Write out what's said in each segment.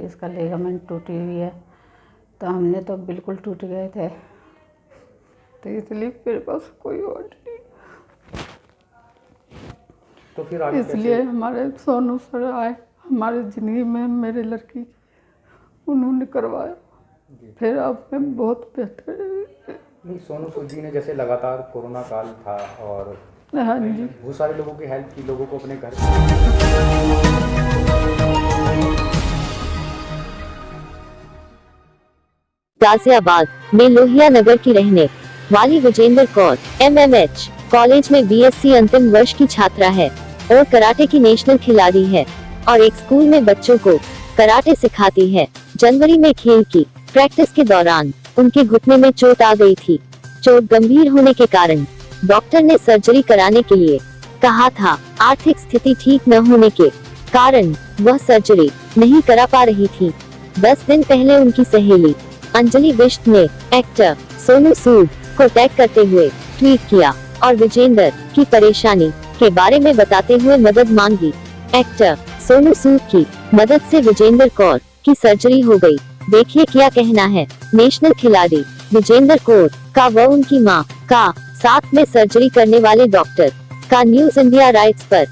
इसका लिगामेंट टूटी हुई है। तो हमने तो बिल्कुल टूट गए थे, तो इसलिए मेरे पास कोई और नहीं। तो फिर आगे इसलिए हमारे सोनू सर आए हमारे ज़िंदगी में, मेरे लड़की उन्होंने करवाया। फिर अब मैं बहुत बेहतर। नहीं, सोनू सूद जी ने जैसे लगातार कोरोना काल था और हाँ जी, बहुत सारे लोगों की हेल्प की, लोगों को अपने घर गाजियाबाद में लोहिया नगर की रहने वाली विजेंद्र कौर MMH कॉलेज में BSc अंतिम वर्ष की छात्रा है और कराटे की नेशनल खिलाड़ी है और एक स्कूल में बच्चों को कराटे सिखाती है। जनवरी में खेल की प्रैक्टिस के दौरान उनके घुटने में चोट आ गई थी। चोट गंभीर होने के कारण डॉक्टर ने सर्जरी कराने के लिए कहा था। आर्थिक स्थिति ठीक न होने के कारण वह सर्जरी नहीं करा पा रही थी। 10 दिन पहले उनकी सहेली अंजलि बिष्ट ने एक्टर सोनू सूद को टैग करते हुए ट्वीट किया और विजेंद्र की परेशानी के बारे में बताते हुए मदद मांगी। एक्टर सोनू सूद की मदद से विजेंद्र कौर की सर्जरी हो गई। देखिए क्या कहना है नेशनल खिलाड़ी विजेंद्र कौर का व उनकी मां का साथ में सर्जरी करने वाले डॉक्टर का न्यूज इंडिया राइट्स पर।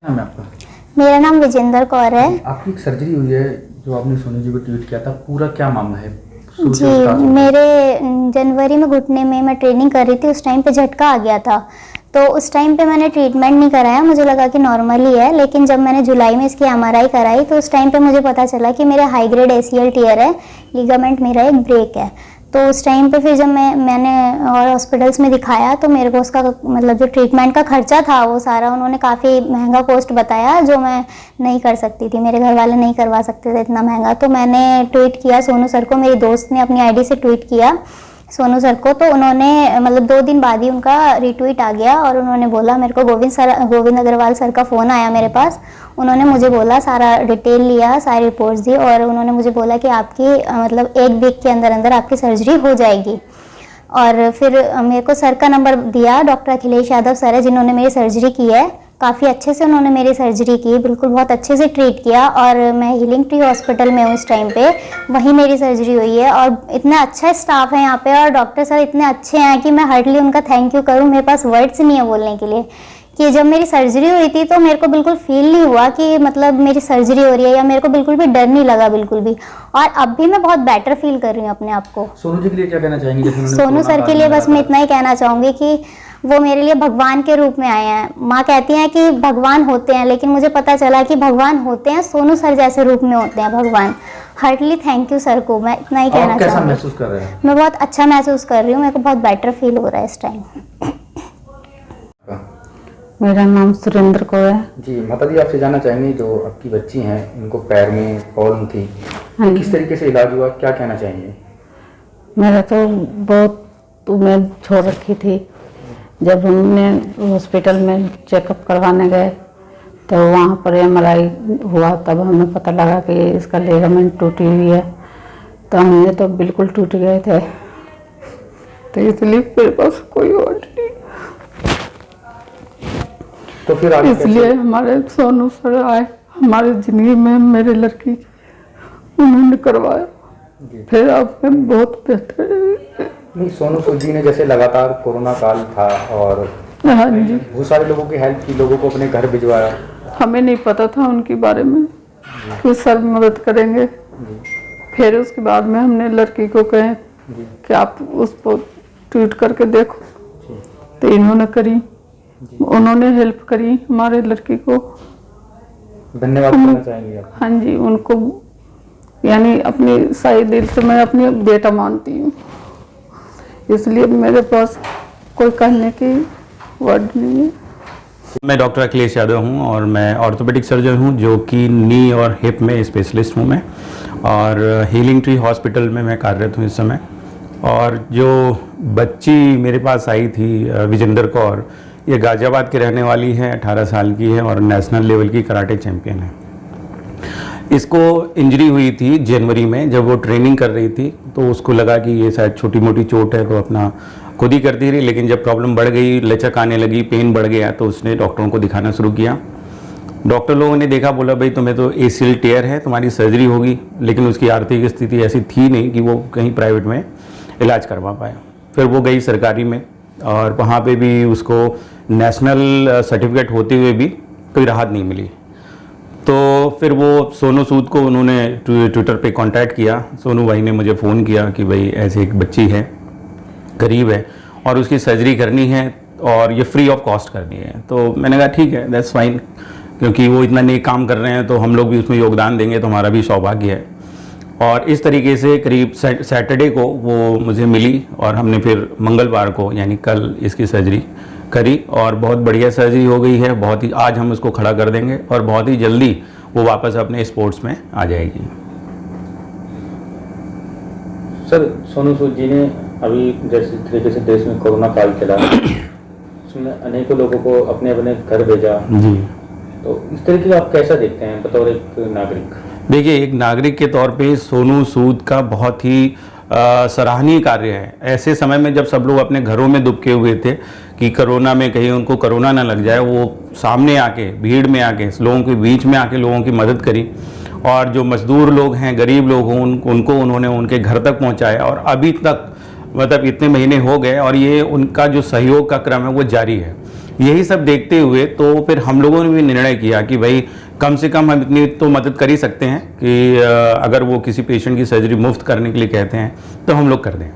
नाम है आपका? मेरा नाम विजेंद्र कौर है। आपकी एक सर्जरी हुई है जो आपने सोनू जी को ट्वीट किया था, पूरा क्या मामला है? जी, मेरे जनवरी में घुटने में मैं ट्रेनिंग कर रही थी, उस टाइम पे झटका आ गया था। तो उस टाइम पे मैंने ट्रीटमेंट नहीं कराया, मुझे लगा कि नॉर्मल ही है। लेकिन जब मैंने जुलाई में इसकी MRI कराई तो उस टाइम पे मुझे पता चला कि मेरा हाई ग्रेड ACL टीयर है, लिगामेंट मेरा एक ब्रेक है। तो उस टाइम पे फिर जब मैंने और हॉस्पिटल्स में दिखाया तो मेरे को उसका मतलब जो ट्रीटमेंट का खर्चा था वो सारा उन्होंने काफ़ी महंगा कॉस्ट बताया, जो मैं नहीं कर सकती थी, मेरे घर वाले नहीं करवा सकते थे इतना महंगा। तो मैंने ट्वीट किया सोनू सर को, मेरी दोस्त ने अपनी ID से ट्वीट किया सोनू सर को। तो उन्होंने मतलब 2 दिन बाद ही उनका रीट्वीट आ गया और उन्होंने बोला मेरे को, गोविंद अग्रवाल सर का फ़ोन आया मेरे पास। उन्होंने मुझे बोला, सारा डिटेल लिया, सारी रिपोर्ट्स दी और उन्होंने मुझे बोला कि आपकी मतलब 1 वीक के अंदर अंदर आपकी सर्जरी हो जाएगी। और फिर मेरे को सर का नंबर दिया, डॉक्टर अखिलेश यादव सर है जिन्होंने मेरी सर्जरी की है। काफ़ी अच्छे से उन्होंने मेरी सर्जरी की, बिल्कुल बहुत अच्छे से ट्रीट किया। और मैं हीलिंग ट्री हॉस्पिटल में हूँ इस टाइम पे, वहीं मेरी सर्जरी हुई है। और इतना अच्छा स्टाफ है यहाँ पे और डॉक्टर सर इतने अच्छे हैं कि मैं हार्डली उनका थैंक यू करूँ, मेरे पास वर्ड्स नहीं है बोलने के लिए। कि जब मेरी सर्जरी हुई थी तो मेरे को बिल्कुल फील नहीं हुआ कि मतलब मेरी सर्जरी हो रही है, या मेरे को बिल्कुल भी डर नहीं लगा बिल्कुल भी। और अब भी मैं बहुत बेटर फील कर रही हूँ अपने आप को। सोनू जी के लिए क्या कहना चाहेंगे? सोनू सर के लिए बस मैं इतना ही कहना चाहूँगी कि वो मेरे लिए भगवान के रूप में आए हैं। माँ कहती हैं कि भगवान होते हैं, लेकिन मुझे पता चला कि भगवान होते हैं सोनू सर जैसे रूप में होते हैं भगवान। हार्टली थैंक यू सर को, मैं इतना ही कहना चाहूँगी। कैसा महसूस कर रहे हैं? मैं बहुत अच्छा महसूस कर रही हूँ, मेरे को बहुत बेटर फील हो रहा है इस टाइम। मेरा नाम सुरेंद्र कौर है जी। माता जी, आपसे जानना चाहेंगे, जो आपकी बच्ची हैं इनको पैर में प्रॉब्लम थी, तो किस तरीके से इलाज हुआ, क्या कहना चाहेंगे? मेरा तो बहुत उम्मीद छोड़ रखी थी। जब हमने हॉस्पिटल में चेकअप करवाने गए तो वहाँ पर MRI हुआ, तब हमें पता लगा कि इसका लिगामेंट टूटी हुई है। तो हमने तो बिल्कुल टूट गए थे, तो इसलिए मेरे पास कोई और नहीं। तो फिर आगे इसलिए हमारे सोनू सर आए हमारे ज़िंदगी में, मेरे लड़की उन्होंने करवाया। फिर अब मैं बहुत बेहतर। नहीं, सोनू सूद जी ने जैसे लगातार कोरोना काल था और हाँ जी, बहुत सारे लोगों की हेल्प की, लोगों को अपने घर भिजवाया। हमें नहीं पता था उनके बारे में कि सर मदद करेंगे। फिर उसके बाद में हमने लड़की को कहे कि आप उसको ट्वीट करके देखो, तो इन्होंने करी, उन्होंने हेल्प करी हमारे लड़की को। धन्यवाद करना चाहेंगे आप? हाँ जी, उनको यानी अपनी सही दिल से मैं अपनी बेटा मानती हूँ, इसलिए मेरे पास कोई कहने की वर्ड नहीं है। मैं डॉक्टर अखिलेश यादव हूं और मैं ऑर्थोपेडिक सर्जन हूं जो कि नी और हिप में स्पेशलिस्ट हूं मैं, और हीलिंग ट्री हॉस्पिटल में मैं कार्यरत हूं इस समय। और जो बच्ची मेरे पास आई थी विजेंदर कौर, ये गाज़ियाबाद की रहने वाली है, 18 साल की है और नेशनल लेवल की कराटे चैम्पियन है। इसको इंजरी हुई थी जनवरी में, जब वो ट्रेनिंग कर रही थी तो उसको लगा कि ये शायद छोटी मोटी चोट है तो अपना खुद ही करती रही, लेकिन जब प्रॉब्लम बढ़ गई, लचक आने लगी, पेन बढ़ गया, तो उसने डॉक्टरों को दिखाना शुरू किया। डॉक्टर लोगों ने देखा, बोला भाई तुम्हें तो ACL टेयर है, तुम्हारी सर्जरी होगी, लेकिन उसकी आर्थिक स्थिति ऐसी थी नहीं कि वो कहीं प्राइवेट में इलाज करवा पाया। फिर वो गई सरकारी में और वहाँ पे भी उसको नेशनल सर्टिफिकेट होते हुए भी कोई राहत नहीं मिली। तो फिर वो सोनू सूद को उन्होंने ट्विटर पे कांटेक्ट किया। सोनू भाई ने मुझे फ़ोन किया कि भाई ऐसे एक बच्ची है, गरीब है और उसकी सर्जरी करनी है और ये फ्री ऑफ कॉस्ट करनी है। तो मैंने कहा ठीक है, दैट्स फाइन, क्योंकि वो इतना नेक काम कर रहे हैं तो हम लोग भी उसमें योगदान देंगे तो हमारा भी सौभाग्य है। और इस तरीके से करीब सैटरडे को वो मुझे मिली और हमने फिर मंगलवार को यानी कल इसकी सर्जरी करी और बहुत बढ़िया सर्जरी हो गई है। बहुत ही आज हम उसको खड़ा कर देंगे और बहुत ही जल्दी वो वापस अपने स्पोर्ट्स में आ जाएगी। सर, सोनू सूद जी ने अभी जैसे तरीके से देश में कोरोना काल चला, उसमें अनेकों लोगों को अपने अपने घर भेजा जी, तो इस तरीके को आप कैसा देखते हैं बतौर एक नागरिक? देखिए, एक नागरिक के तौर पे सोनू सूद का बहुत ही सराहनीय कार्य है। ऐसे समय में जब सब लोग अपने घरों में दुबके हुए थे कि कोरोना में कहीं उनको कोरोना ना लग जाए, वो सामने आके, भीड़ में आके, लोगों के बीच में आके लोगों की मदद करी और जो मजदूर लोग हैं, गरीब लोग हों, उनको उन्होंने उनके घर तक पहुंचाया और अभी तक मतलब इतने महीने हो गए और ये उनका जो सहयोग का क्रम है वो जारी है। यही सब देखते हुए तो फिर हम लोगों ने भी निर्णय किया कि भाई कम से कम हम इतनी तो मदद कर ही सकते हैं कि अगर वो किसी पेशेंट की सर्जरी मुफ्त करने के लिए कहते हैं तो हम लोग कर दें।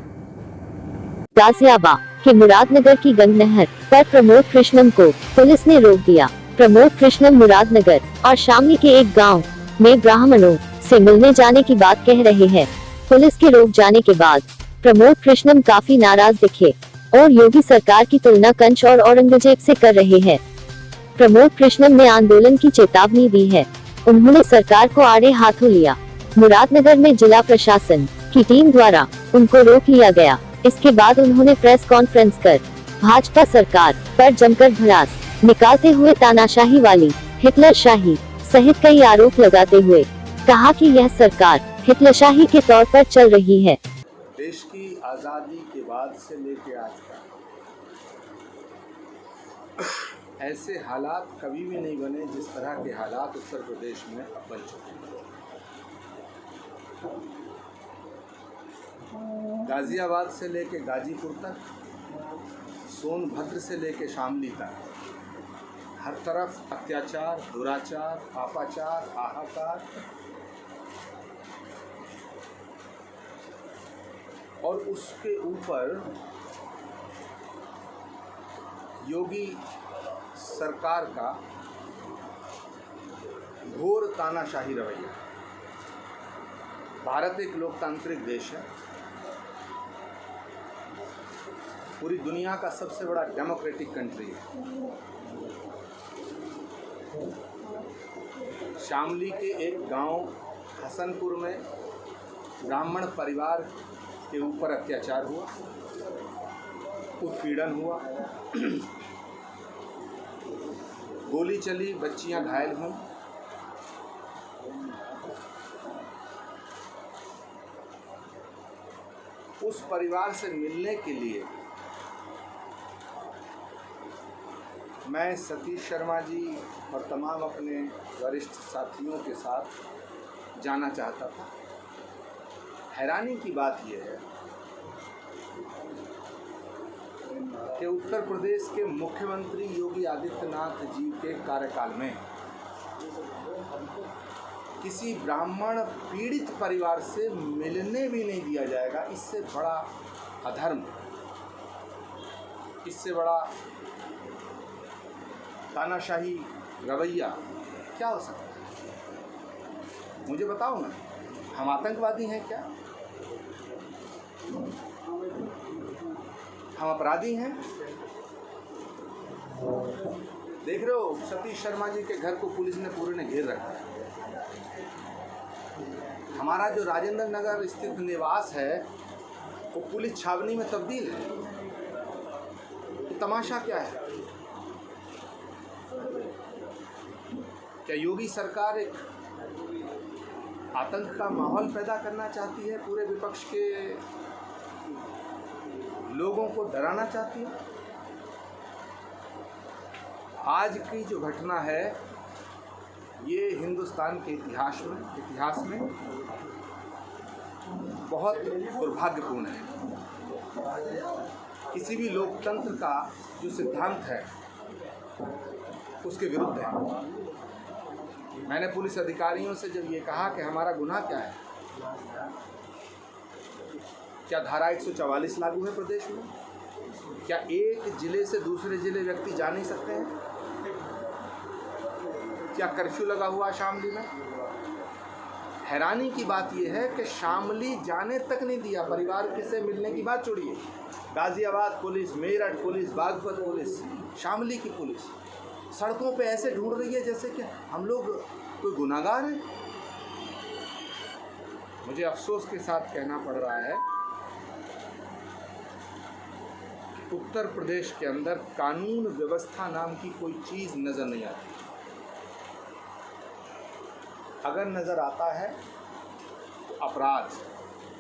गाजियाबाद के मुरादनगर की गंगनहर पर प्रमोद कृष्णम को पुलिस ने रोक दिया। प्रमोद कृष्णम मुरादनगर और शामली के एक गांव में ब्राह्मणों से मिलने जाने की बात कह रहे हैं। पुलिस के रोक जाने के बाद प्रमोद कृष्णम काफी नाराज दिखे और योगी सरकार की तुलना कंच और औरंगजेब से कर रहे हैं। प्रमोद कृष्णम ने आंदोलन की चेतावनी दी है। उन्होंने सरकार को आड़े हाथों लिया। मुरादनगर में जिला प्रशासन की टीम द्वारा उनको रोक लिया गया। इसके बाद उन्होंने प्रेस कॉन्फ्रेंस कर भाजपा सरकार पर जमकर भड़ास निकालते हुए तानाशाही वाली, हिटलरशाही सहित कई आरोप लगाते हुए कहा कि यह सरकार हिटलरशाही के तौर पर चल रही है। देश की आज़ादी के बाद से लेके आज तक ऐसे हालात कभी भी नहीं बने जिस तरह के हालात उत्तर प्रदेश में अब बन चुके हैं। गाज़ियाबाद से लेके गाजीपुर तक, सोनभद्र से लेके शामली तक हर तरफ अत्याचार, दुराचार, पापाचार, हाहाकार और उसके ऊपर योगी सरकार का घोर तानाशाही रवैया। भारत एक लोकतांत्रिक देश है, पूरी दुनिया का सबसे बड़ा डेमोक्रेटिक कंट्री है। शामली के एक गांव हसनपुर में ब्राह्मण परिवार के ऊपर अत्याचार हुआ, उत्पीड़न हुआ, गोली चली, बच्चियां घायल हुईं। उस परिवार से मिलने के लिए मैं सतीश शर्मा जी और तमाम अपने वरिष्ठ साथियों के साथ जाना चाहता था। हैरानी की बात यह है कि उत्तर प्रदेश के मुख्यमंत्री योगी आदित्यनाथ जी के कार्यकाल में किसी ब्राह्मण पीड़ित परिवार से मिलने भी नहीं दिया जाएगा। इससे बड़ा अधर्म, इससे बड़ा तानाशाही रवैया क्या हो सकता है? मुझे बताओ ना, हम आतंकवादी हैं क्या? हम अपराधी हैं? देख रहे हो सतीश शर्मा जी के घर को पुलिस ने पूरे ने घेर रखा है। हमारा जो राजेंद्र नगर स्थित निवास है वो पुलिस छावनी में तब्दील है। ये तमाशा क्या है? क्या योगी सरकार एक आतंक का माहौल पैदा करना चाहती है? पूरे विपक्ष के लोगों को डराना चाहती है? आज की जो घटना है ये हिंदुस्तान के इतिहास में बहुत दुर्भाग्यपूर्ण है। किसी भी लोकतंत्र का जो सिद्धांत है उसके विरुद्ध है। मैंने पुलिस अधिकारियों से जब ये कहा कि हमारा गुनाह क्या है, क्या धारा 144 लागू है प्रदेश में? क्या एक जिले से दूसरे जिले व्यक्ति जा नहीं सकते हैं? क्या कर्फ्यू लगा हुआ शामली में? हैरानी की बात यह है कि शामली जाने तक नहीं दिया, परिवार के से मिलने की बात छोड़िए। Ghaziabad police, Meerut police, Baghpat police, Shamli की पुलिस सड़कों पे ऐसे ढूंढ रही है जैसे कि हम लोग कोई गुनाहगार हैं। मुझे अफसोस के साथ कहना पड़ रहा है कि उत्तर प्रदेश के अंदर कानून व्यवस्था नाम की कोई चीज़ नज़र नहीं आती। अगर नज़र आता है तो अपराध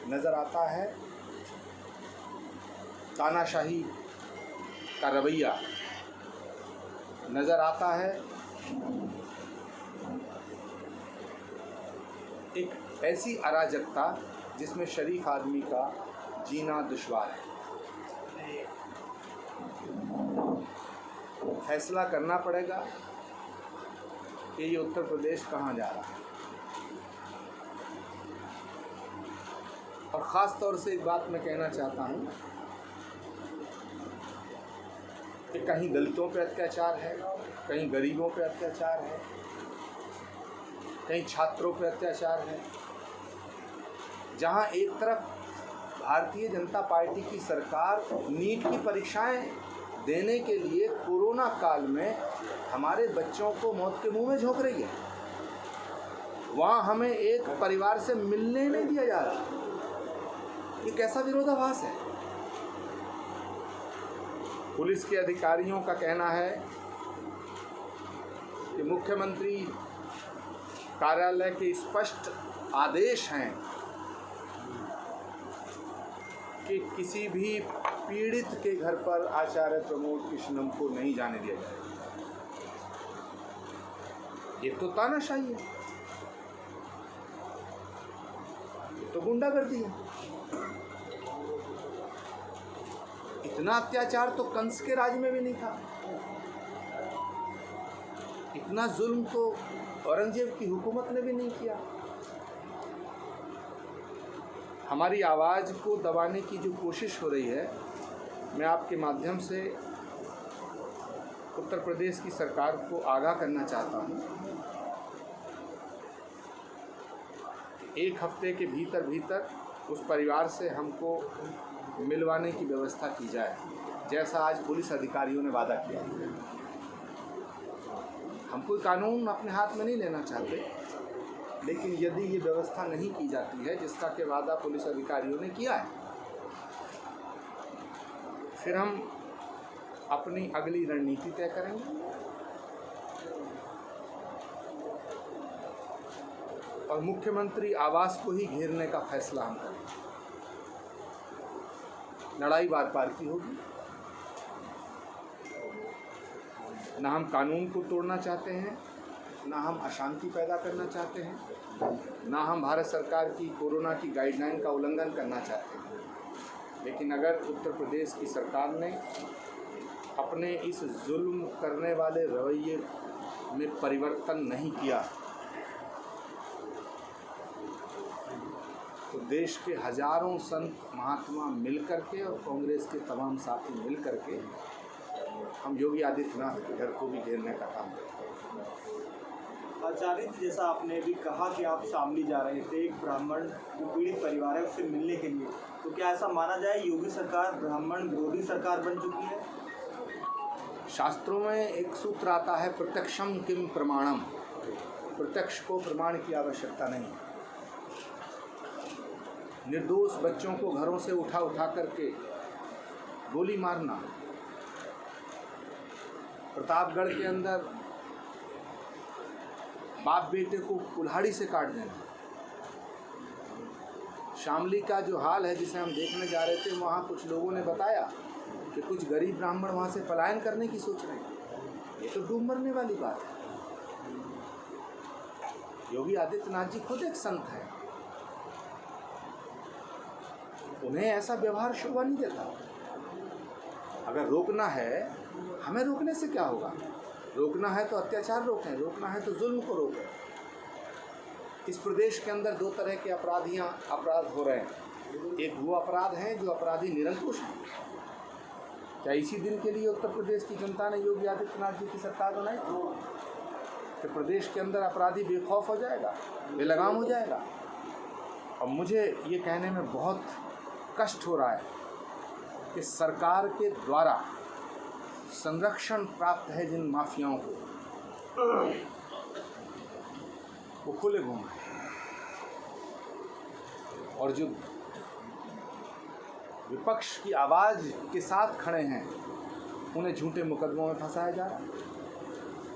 नज़र आता है, तानाशाही का रवैया नज़र आता है, एक ऐसी अराजकता जिसमें शरीफ आदमी का जीना दुश्वार है। फैसला करना पड़ेगा कि ये उत्तर प्रदेश कहाँ जा रहा है। और ख़ास तौर से एक बात मैं कहना चाहता हूँ कि कहीं दलितों पे अत्याचार है, कहीं गरीबों पे अत्याचार है, कहीं छात्रों पे अत्याचार है। जहाँ एक तरफ भारतीय जनता पार्टी की सरकार नीट की परीक्षाएं देने के लिए कोरोना काल में हमारे बच्चों को मौत के मुंह में झोंक रही है, वहाँ हमें एक परिवार से मिलने नहीं दिया जा रहा। ये कैसा विरोधाभास है? पुलिस के अधिकारियों का कहना है कि मुख्यमंत्री कार्यालय के स्पष्ट आदेश हैं कि किसी भी पीड़ित के घर पर आचार्य प्रमोद कृष्णम को नहीं जाने दिया जाएगा। ये तो तानाशाही है, ये तो गुंडागर्दी है। इतना अत्याचार तो कंस के राज में भी नहीं था, इतना जुल्म तो औरंगजेब की हुकूमत ने भी नहीं किया। हमारी आवाज़ को दबाने की जो कोशिश हो रही है, मैं आपके माध्यम से उत्तर प्रदेश की सरकार को आगाह करना चाहता हूँ। एक हफ्ते के भीतर उस परिवार से हमको मिलवाने की व्यवस्था की जाए, जैसा आज पुलिस अधिकारियों ने वादा किया। हम कोई कानून अपने हाथ में नहीं लेना चाहते, लेकिन यदि ये व्यवस्था नहीं की जाती है जिसका कि वादा पुलिस अधिकारियों ने किया है, फिर हम अपनी अगली रणनीति तय करेंगे। और मुख्यमंत्री आवास को ही घेरने का फैसला हम करेंगे। लड़ाई बार बार की होगी। ना हम कानून को तोड़ना चाहते हैं, ना हम अशांति पैदा करना चाहते हैं, ना हम भारत सरकार की कोरोना की गाइडलाइन का उल्लंघन करना चाहते हैं। लेकिन अगर उत्तर प्रदेश की सरकार ने अपने इस जुल्म करने वाले रवैये में परिवर्तन नहीं किया, तो देश के हजारों संत महात्मा मिलकर के और कांग्रेस के तमाम साथी मिलकर के हम योगी आदित्यनाथ के घर को भी घेरने का काम करते हैं। आचार्य जी, जैसा आपने भी कहा कि आप शामली जा रहे थे एक ब्राह्मण जो पीड़ित परिवार है उससे मिलने के लिए, तो क्या ऐसा माना जाए योगी सरकार ब्राह्मण विरोधी सरकार बन चुकी है? शास्त्रों में एक सूत्र आता है, प्रत्यक्षम किम प्रमाणम। प्रत्यक्ष को प्रमाण की आवश्यकता नहीं है। निर्दोष बच्चों को घरों से उठा उठा करके गोली मारना, प्रतापगढ़ के अंदर बाप बेटे को कुल्हाड़ी से काट देना, शामली का जो हाल है जिसे हम देखने जा रहे थे, वहाँ कुछ लोगों ने बताया कि कुछ गरीब ब्राह्मण वहाँ से पलायन करने की सोच रहे हैं। ये तो डूब मरने वाली बात है। योगी आदित्यनाथ जी खुद एक संत हैं, उन्हें ऐसा व्यवहार शोभा नहीं देता। अगर रोकना है, हमें रोकने से क्या होगा? रोकना है तो अत्याचार रोकें, रोकना है तो जुल्म को रोकें। इस प्रदेश के अंदर दो तरह के अपराध हो रहे हैं। एक वो अपराध हैं जो अपराधी निरंकुश हैं। क्या इसी दिन के लिए उत्तर प्रदेश की जनता ने योगी आदित्यनाथ जी की सरकार बनाई थी कि प्रदेश के अंदर अपराधी बेखौफ हो जाएगा, बेलगाम हो जाएगा? और मुझे ये कहने में बहुत कष्ट हो रहा है कि सरकार के द्वारा संरक्षण प्राप्त है जिन माफियाओं को, वो खुले घूम रहे हैं, और जो विपक्ष की आवाज़ के साथ खड़े हैं उन्हें झूठे मुकदमों में फंसाया जा रहा है,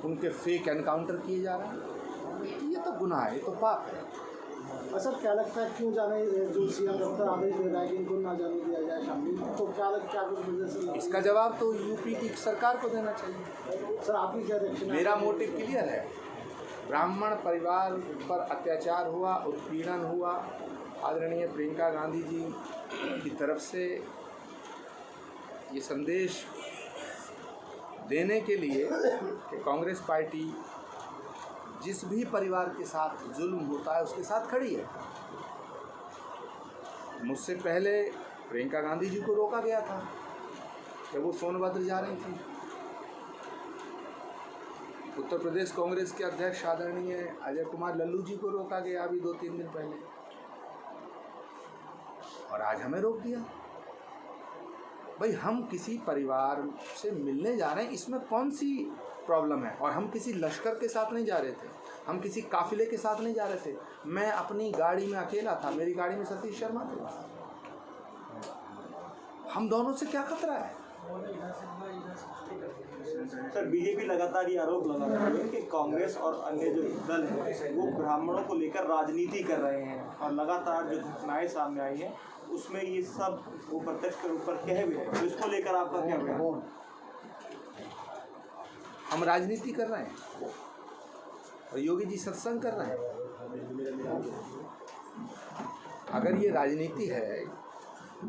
उनके फेक एनकाउंटर किए जा रहे हैं। ये तो गुनाह है, ये तो पाप है। सर क्या लगता है क्यों जाने जो सीएम दफ्तर आदेश दे रहा है कि इनको ना जाने दिया जाए शामिल, तो क्या कुछ वजह से? इसका जवाब तो यूपी की सरकार को देना चाहिए। सर आपकी क्या रिएक्शन है? मेरा मोटिव क्लियर है। ब्राह्मण परिवार पर अत्याचार हुआ, उत्पीड़न हुआ, आदरणीय प्रियंका गांधी जी की तरफ से ये संदेश देने के लिए कि कांग्रेस पार्टी जिस भी परिवार के साथ जुल्म होता है उसके साथ खड़ी है। मुझसे पहले प्रियंका गांधी जी को रोका गया था जब वो सोनभद्र जा रही थी। उत्तर प्रदेश कांग्रेस के अध्यक्ष आदरणीय अजय कुमार लल्लू जी को रोका गया अभी 2-3 दिन पहले, और आज हमें रोक दिया। भाई, हम किसी परिवार से मिलने जा रहे हैं, इसमें कौन सी प्रॉब्लम है? और हम किसी लश्कर के साथ नहीं जा रहे थे, हम किसी काफिले के साथ नहीं जा रहे थे। मैं अपनी गाड़ी में अकेला था, मेरी गाड़ी में सतीश शर्मा थे। हम दोनों से क्या खतरा है? सर बीजेपी लगातार ये आरोप लगा रही है कि कांग्रेस और अन्य जो दल हैं वो ब्राह्मणों को लेकर राजनीति कर रहे हैं, और लगातार जो घटनाएं सामने आई हैं उसमें ये सब वो प्रत्यक्ष के ऊपर कह भी रहे हैं। तो इसको लेकर आपका क्या बयान? हम राजनीति कर रहे हैं और योगी जी सत्संग कर रहे हैं। अगर ये राजनीति है,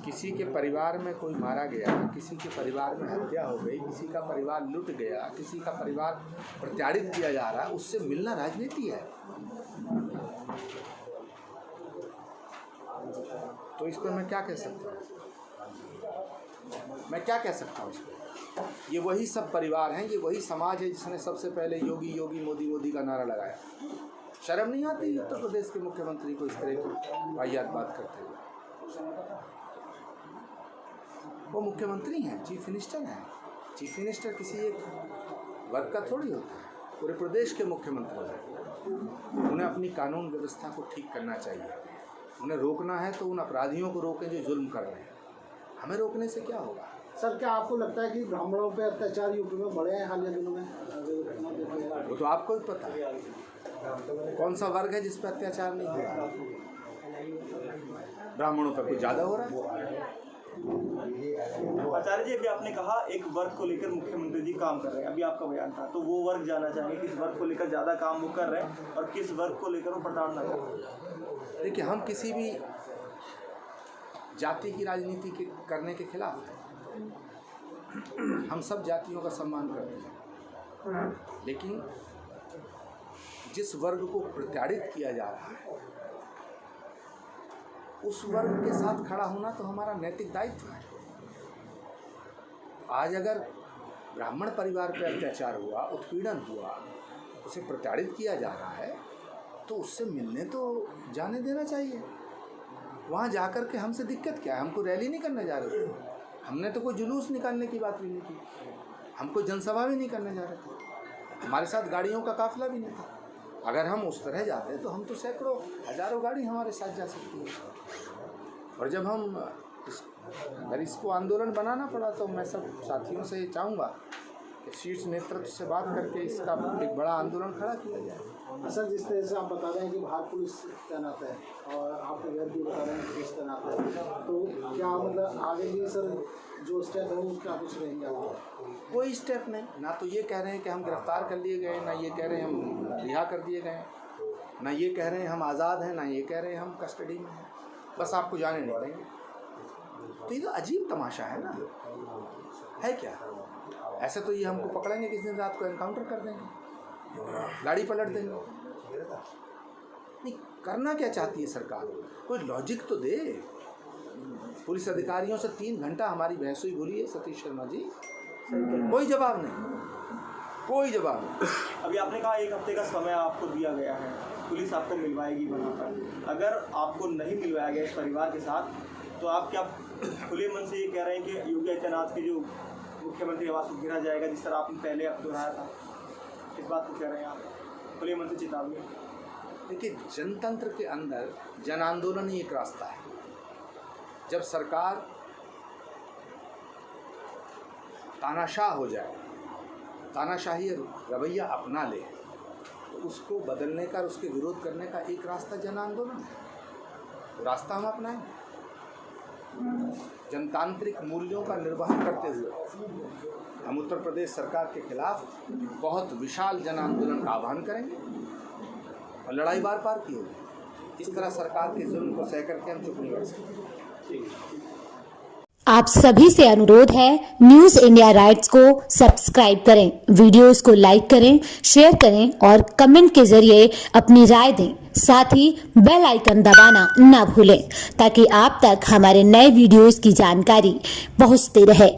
किसी के परिवार में कोई मारा गया, किसी के परिवार में हत्या हो गई, किसी का परिवार लूट गया, किसी का परिवार प्रताड़ित किया जा रहा है, उससे मिलना राजनीति है। तो इस पर मैं क्या कह सकता हूँ? मैं क्या कह सकता हूँ इस पर? ये वही सब परिवार हैं, ये वही समाज है जिसने सबसे पहले योगी योगी मोदी मोदी का नारा लगाया। शर्म नहीं आती उत्तर प्रदेश के मुख्यमंत्री को इस तरह की वाहियात बात करते हुए? वो मुख्यमंत्री हैं, चीफ मिनिस्टर हैं। चीफ मिनिस्टर किसी एक वर्ग का थोड़ी होता है, पूरे प्रदेश के मुख्यमंत्री हैं। उन्हें अपनी कानून व्यवस्था को ठीक करना चाहिए। उन्हें रोकना है तो उन अपराधियों को रोकें जो जुल्म कर रहे हैं। हमें रोकने से क्या होगा? सर क्या आपको लगता है कि ब्राह्मणों पे अत्याचार यूपी में बढ़े हैं हालिया दिनों में? वो तो आपको भी पता है। कौन सा वर्ग है जिस पर अत्याचार नहीं हो रहा? ब्राह्मणों पर कुछ ज़्यादा हो रहा है। आचार्य जी, अभी आपने कहा एक वर्ग को लेकर मुख्यमंत्री जी काम कर रहे हैं, अभी आपका बयान था, तो वो वर्ग जानना चाहेंगे किस वर्ग को लेकर ज़्यादा काम वो कर रहे हैं और किस वर्ग को लेकर वो प्रताड़ना कर रहे हैं? देखिए, हम किसी भी जाति की राजनीति के करने के खिलाफ हैं। हम सब जातियों का सम्मान करते हैं, लेकिन जिस वर्ग को प्रताड़ित किया जा रहा है उस वर्ग के साथ खड़ा होना तो हमारा नैतिक दायित्व है। आज अगर ब्राह्मण परिवार पर अत्याचार हुआ, उत्पीड़न हुआ, उसे प्रताड़ित किया जा रहा है, तो उससे मिलने तो जाने देना चाहिए। वहाँ जाकर के हमसे दिक्कत क्या है? हमको रैली नहीं करने जा रहे थे, हमने तो कोई जुलूस निकालने की बात भी नहीं की। हमको जनसभा भी नहीं करने जा रहे थे, हमारे साथ गाड़ियों का काफिला भी नहीं था। अगर हम उस तरह जाते तो हम तो सैकड़ों हज़ारों गाड़ी हमारे साथ जा सकती है। और जब हम अगर इसको आंदोलन बनाना पड़ा तो मैं सब साथियों से चाहूँगा कि शीर्ष नेतृत्व से बात करके इसका एक बड़ा आंदोलन खड़ा किया जाए। सर, जिस तरह से आप बता रहे हैं कि बाहर पुलिस तैनात है और आपके घर भी बता रहे हैं पुलिस तैनात है, तो क्या मतलब आगे भी सर जो स्टेप है वो क्या कुछ रहेंगे आपको? कोई स्टेप नहीं, ना तो ये कह रहे हैं कि हम गिरफ्तार कर लिए गए, ना ये कह रहे हैं हम रिहा कर दिए गए, ना ये कह रहे हैं हम आज़ाद हैं, ना ये कह रहे हैं हम कस्टडी में हैं, बस आपको जाने नहीं देंगे। तो ये तो अजीब तमाशा है ना, है क्या? ऐसे तो ये हमको पकड़ेंगे किस दिन रात को, एनकाउंटर कर देंगे, गाड़ी पलट देंगे। नहीं, करना क्या चाहती है सरकार? कोई लॉजिक तो दे। पुलिस अधिकारियों से 3 घंटा हमारी बहस हुई, बोलिए सतीश शर्मा जी, कोई जवाब नहीं, कोई जवाब नहीं। अभी आपने कहा 1 हफ्ते का समय आपको दिया गया है, पुलिस आपको मिलवाएगी वहाँ पर। अगर आपको नहीं मिलवाया गया इस परिवार के साथ, तो आप क्या खुले मन से ये कह रहे हैं कि योगी आदित्यनाथ की जो मुख्यमंत्री आवास को गिरा जाएगा, जिस तरह आपने पहले आप दोहराया था, इस बात को कह रहे हैं आप खुले मन से चेतावनी? देखिए, जनतंत्र के अंदर जन आंदोलन ही एक रास्ता है। जब सरकार तानाशाह हो जाए, तानाशाही रवैया अपना ले, तो उसको बदलने का और उसके विरोध करने का एक रास्ता जन आंदोलन है। वो रास्ता हम अपनाएंगे। जनतांत्रिक मूल्यों का निर्वहन करते हुए हम उत्तर प्रदेश सरकार के खिलाफ बहुत विशाल जन आंदोलन का आह्वान करेंगे और लड़ाई बार पार की होगी। इस तरह सरकार के जुल्म को सह करके हम चुप नहीं बैठ सकते। आप सभी से अनुरोध है, न्यूज इंडिया राइट्स को सब्सक्राइब करें, वीडियोस को लाइक करें, शेयर करें और कमेंट के जरिए अपनी राय दें। साथ ही बेल आइकन दबाना ना भूलें ताकि आप तक हमारे नए वीडियोस की जानकारी पहुंचती रहे।